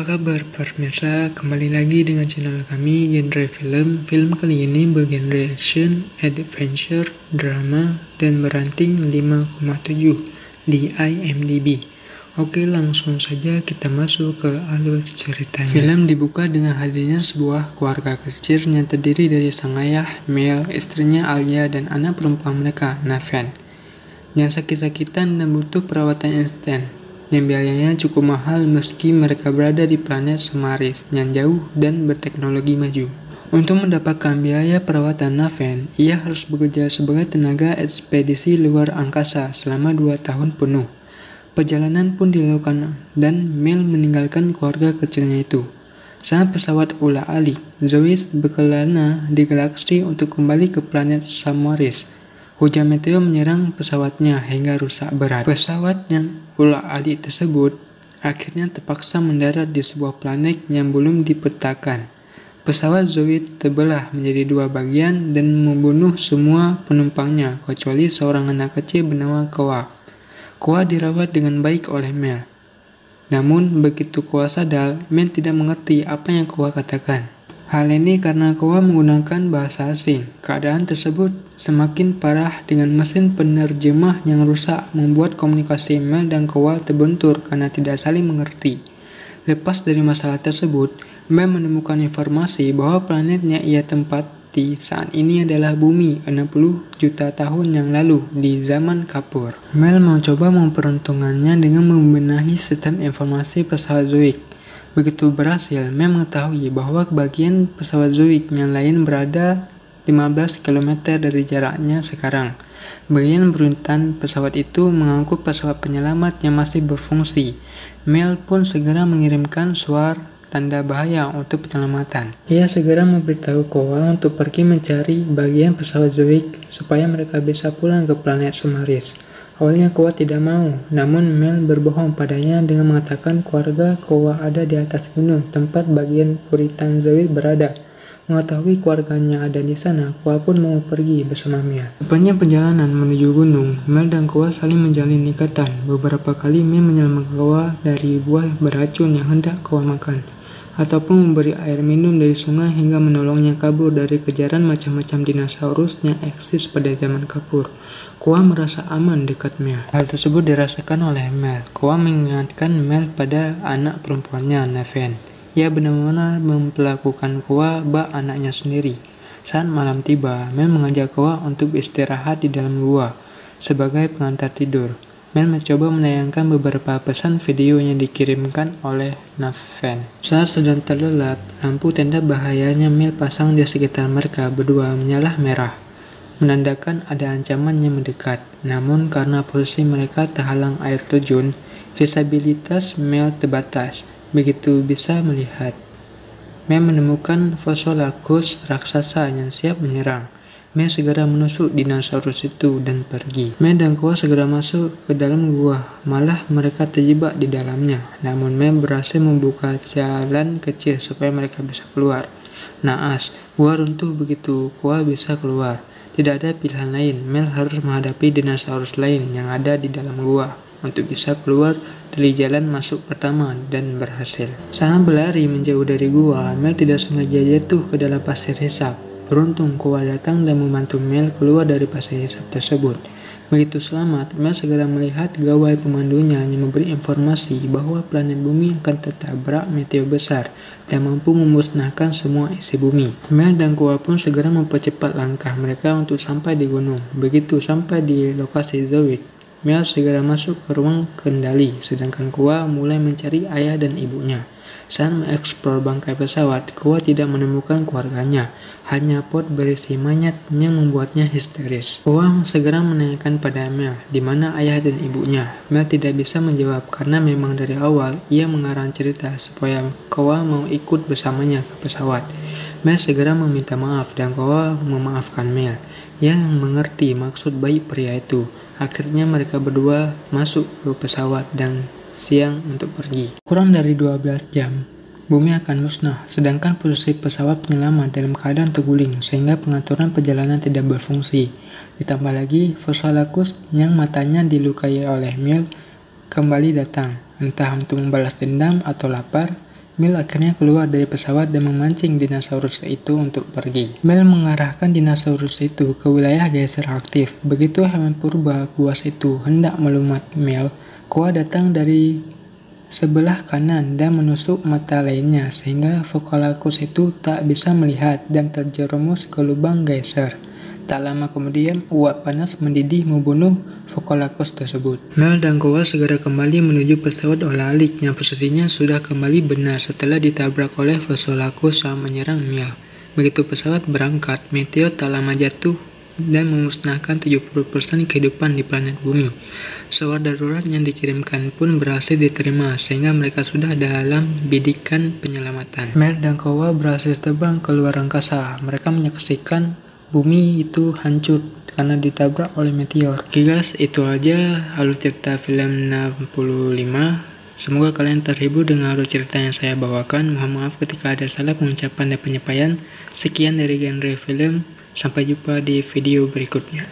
kabar pemirsa? Kembali lagi dengan channel kami Genre Film. Film kali ini bergenre action, adventure, drama, dan berating 5,7 di IMDb. Oke, langsung saja kita masuk ke alur ceritanya. Film dibuka dengan hadirnya sebuah keluarga kecil yang terdiri dari sang ayah, Mel, istrinya Alia, dan anak perempuan mereka, Naven, yang sakit-sakitan dan butuh perawatan instan, yang biayanya cukup mahal meski mereka berada di planet Samaris yang jauh dan berteknologi maju. Untuk mendapatkan biaya perawatan Naven, ia harus bekerja sebagai tenaga ekspedisi luar angkasa selama 2 tahun penuh. Perjalanan pun dilakukan dan Mel meninggalkan keluarga kecilnya itu. Saat pesawat ulah-alik, Zoe berkelana di galaksi untuk kembali ke planet Samaris. Hujan meteor menyerang pesawatnya hingga rusak berat. Pesawat yang ulah-alik tersebut akhirnya terpaksa mendarat di sebuah planet yang belum dipetakan. Pesawat Zoe terbelah menjadi 2 bagian dan membunuh semua penumpangnya kecuali seorang anak kecil bernama Koa. Koa dirawat dengan baik oleh Mel. Namun begitu Koa sadar, Mel tidak mengerti apa yang Koa katakan. Hal ini karena Koa menggunakan bahasa asing. Keadaan tersebut semakin parah dengan mesin penerjemah yang rusak membuat komunikasi Mel dan Koa terbentur karena tidak saling mengerti. Lepas dari masalah tersebut, Mel menemukan informasi bahwa planet yang ia tempati saat ini adalah bumi 60 juta tahun yang lalu di zaman Kapur. Mel mencoba memperuntungannya dengan membenahi sistem informasi pesawat Zoic. Begitu berhasil, Mel mengetahui bahwa bagian pesawat Zoic yang lain berada 15 km dari jaraknya sekarang. Bagian beruntun pesawat itu mengangkut pesawat penyelamat yang masih berfungsi. Mel pun segera mengirimkan suara tanda bahaya untuk penyelamatan. Ia segera memberitahu Koa untuk pergi mencari bagian pesawat Zoic supaya mereka bisa pulang ke planet Samaris. Awalnya Koa tidak mau, namun Mel berbohong padanya dengan mengatakan keluarga Koa ada di atas gunung tempat bagian buritan Zoic berada. Mengetahui keluarganya ada di sana, Koa pun mau pergi bersama Mel. Sepanjang perjalanan menuju gunung, Mel dan Koa saling menjalin ikatan. Beberapa kali Mel menyelamatkan Koa dari buah beracun yang hendak Koa makan, ataupun memberi air minum dari sungai hingga menolongnya kabur dari kejaran macam-macam dinosaurus yang eksis pada zaman Kapur. Koa merasa aman dekat Mel. Hal tersebut dirasakan oleh Mel. Koa mengingatkan Mel pada anak perempuannya, Naven. Ia benar-benar memperlakukan Koa bak anaknya sendiri. Saat malam tiba, Mel mengajak Koa untuk istirahat di dalam gua sebagai pengantar tidur. Mel mencoba menayangkan beberapa pesan video yang dikirimkan oleh Naven. Saat sedang terlelap, lampu tanda bahayanya Mel pasang di sekitar mereka berdua menyala merah, menandakan ada ancaman yang mendekat. Namun karena posisi mereka terhalang air terjun, visibilitas Mel terbatas. Begitu bisa melihat, Mel menemukan Fossolakus raksasa yang siap menyerang. Mel segera menusuk dinosaurus itu dan pergi. Mel dan Koa segera masuk ke dalam gua, malah mereka terjebak di dalamnya. Namun Mel berhasil membuka jalan kecil supaya mereka bisa keluar. Naas, gua runtuh begitu Koa bisa keluar. Tidak ada pilihan lain, Mel harus menghadapi dinosaurus lain yang ada di dalam gua untuk bisa keluar dari jalan masuk pertama dan berhasil. Saat berlari menjauh dari gua, Mel tidak sengaja jatuh ke dalam pasir hisap. Beruntung Koa datang dan membantu Mel keluar dari pasir hisap tersebut. Begitu selamat, Mel segera melihat gawai pemandunya yang memberi informasi bahwa planet bumi akan tertabrak meteor besar dan mampu memusnahkan semua isi bumi. Mel dan Koa pun segera mempercepat langkah mereka untuk sampai di gunung. Begitu sampai di lokasi Zoic, Mel segera masuk ke ruang kendali, sedangkan Koa mulai mencari ayah dan ibunya. Saat mengeksplor bangkai pesawat, Koa tidak menemukan keluarganya, hanya pot berisi mayat yang membuatnya histeris. Koa segera menanyakan pada Mel di mana ayah dan ibunya. Mel tidak bisa menjawab karena memang dari awal ia mengarang cerita supaya Koa mau ikut bersamanya ke pesawat. Mel segera meminta maaf dan Koa memaafkan Mel yang mengerti maksud baik pria itu. Akhirnya mereka berdua masuk ke pesawat dan siang untuk pergi. Kurang dari 12 jam, bumi akan musnah, sedangkan posisi pesawat penyelamat dalam keadaan terguling sehingga pengaturan perjalanan tidak berfungsi. Ditambah lagi, Fossolakus yang matanya dilukai oleh Mel kembali datang, entah untuk membalas dendam atau lapar. Mel akhirnya keluar dari pesawat dan memancing dinosaurus itu untuk pergi. Mel mengarahkan dinosaurus itu ke wilayah geser aktif. Begitu hewan purba buas itu hendak melumat Mel, Koa datang dari sebelah kanan dan menusuk mata lainnya sehingga Vocalagus itu tak bisa melihat dan terjerumus ke lubang geser. Tak lama kemudian, uap panas mendidih membunuh Vocalagus tersebut. Mel dan Koa segera kembali menuju pesawat olah-alik yang posisinya sudah kembali benar setelah ditabrak oleh Vocalagus saat menyerang Mel. Begitu pesawat berangkat, meteor tak lama jatuh dan memusnahkan 70% kehidupan di planet bumi. Suara darurat yang dikirimkan pun berhasil diterima sehingga mereka sudah dalam bidikan penyelamatan. Mel dan Koa berhasil terbang ke luar angkasa. Mereka menyaksikan bumi itu hancur karena ditabrak oleh meteor. Oke guys, itu aja alur cerita film 65. Semoga kalian terhibur dengan alur cerita yang saya bawakan. Mohon maaf ketika ada salah pengucapan dan penyampaian. Sekian dari genre film. Sampai jumpa di video berikutnya.